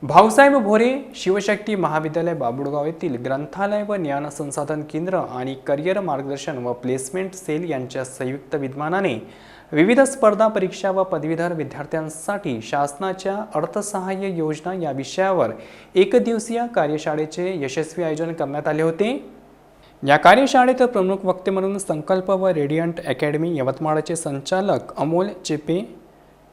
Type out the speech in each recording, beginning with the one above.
भाऊसाहेब भोरे शिवशक्ती महाविद्यालय बाबुळगाव येथील ग्रंथालय व ज्ञान संसाधन केंद्र आणि करिअर मार्गदर्शन व प्लेसमेंट सेल यांच्या संयुक्त विद्यमानाने विविध स्पर्धा परीक्षा व पदवीधर विद्यार्थ्यांसाठी शासनाच्या अर्थसहाय्य योजना या विषयावर एकदिवसीय कार्यशाळेचे यशस्वी आयोजन करण्यात आले होते। या कार्यशाळेत प्रमुख वक्ते म्हणून संकल्प व रेडियंट अकॅडमी यवतमाळचे संचालक अमोल चेपे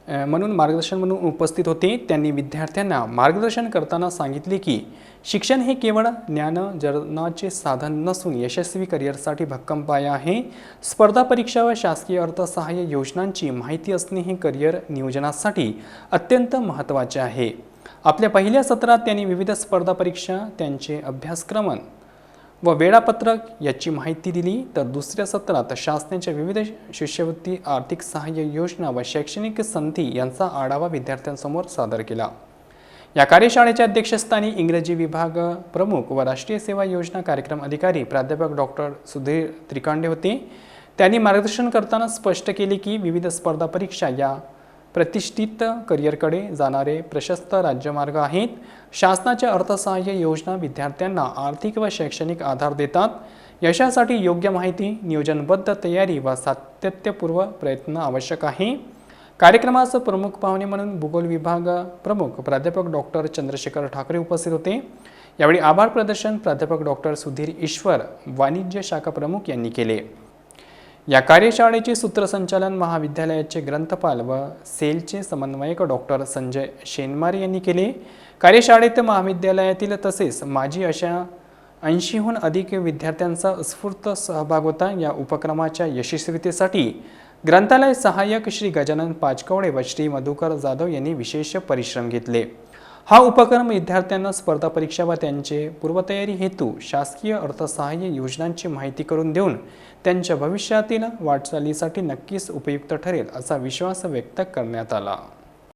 म्हणून मार्गदर्शन म्हणून उपस्थित होते। त्यांनी विद्यार्थ्यांना मार्गदर्शन करताना सांगितले की शिक्षण हे केवळ ज्ञानार्जनाचे साधन नसून यशस्वी करिअरसाठी भक्कम पाया आहे। स्पर्धा परीक्षा व शासकीय अर्थसहाय्य योजनांची माहिती असणे हे करिअर नियोजनासाठी अत्यंत महत्त्वाचे आहे। आपल्या पहिल्या सत्रात त्यांनी विविध स्पर्धा परीक्षा, त्यांचे अभ्यासक्रम व वेळापत्रक याची माहिती दिली, तर दुसऱ्या सत्रात शासनाच्या विविध शिष्यवृत्ती, आर्थिक सहाय्य योजना व शैक्षणिक संधी यांचा आढावा विद्यार्थ्यांसमोर सादर केला। या कार्यशाळेच्या अध्यक्षस्थानी इंग्रजी विभाग प्रमुख व राष्ट्रीय सेवा योजना कार्यक्रम अधिकारी प्राध्यापक डॉक्टर सुधीर त्रिकांडे होते। त्यांनी मार्गदर्शन करताना स्पष्ट केले की विविध स्पर्धा परीक्षा या प्रतिष्ठित करिअरकडे जाणारे प्रशस्त राज्यमार्ग आहेत। शासनाच्या अर्थसहाय्य योजना विद्यार्थ्यांना आर्थिक व शैक्षणिक आधार देतात। यशासाठी योग्य माहिती, नियोजनबद्ध तयारी व सातत्यपूर्ण प्रयत्न आवश्यक आहे। कार्यक्रमास प्रमुख पाहुणे म्हणून भूगोल विभाग प्रमुख प्राध्यापक डॉक्टर चंद्रशेखर ठाकरे उपस्थित होते। यावेळी आभार प्रदर्शन प्राध्यापक डॉक्टर सुधीर ईश्वर, वाणिज्य शाखा प्रमुख यांनी केले। या कार्यशाळेचे सूत्रसंचालन महाविद्यालयाचे ग्रंथपाल व सेलचे समन्वयक डॉक्टर संजय शेनमारे यांनी केले। कार्यशाळेत महाविद्यालयातील तसेच माजी अशा 80हून अधिक विद्यार्थ्यांचा उत्स्फूर्त सहभाग होता। या उपक्रमाच्या यशस्वीतेसाठी ग्रंथालय सहाय्यक श्री गजानन पाचकवडे व श्री मधुकर जाधव यांनी विशेष परिश्रम घेतले। हा उपक्रम विद्यार्थ्यांना स्पर्धा परीक्षा व त्यांचे पूर्वतयारी हेतू शासकीय अर्थसहाय्य योजनांची माहिती करून देऊन त्यांच्या भविष्यातील वाटचालीसाठी नक्कीच उपयुक्त ठरेल असा विश्वास व्यक्त करण्यात आला।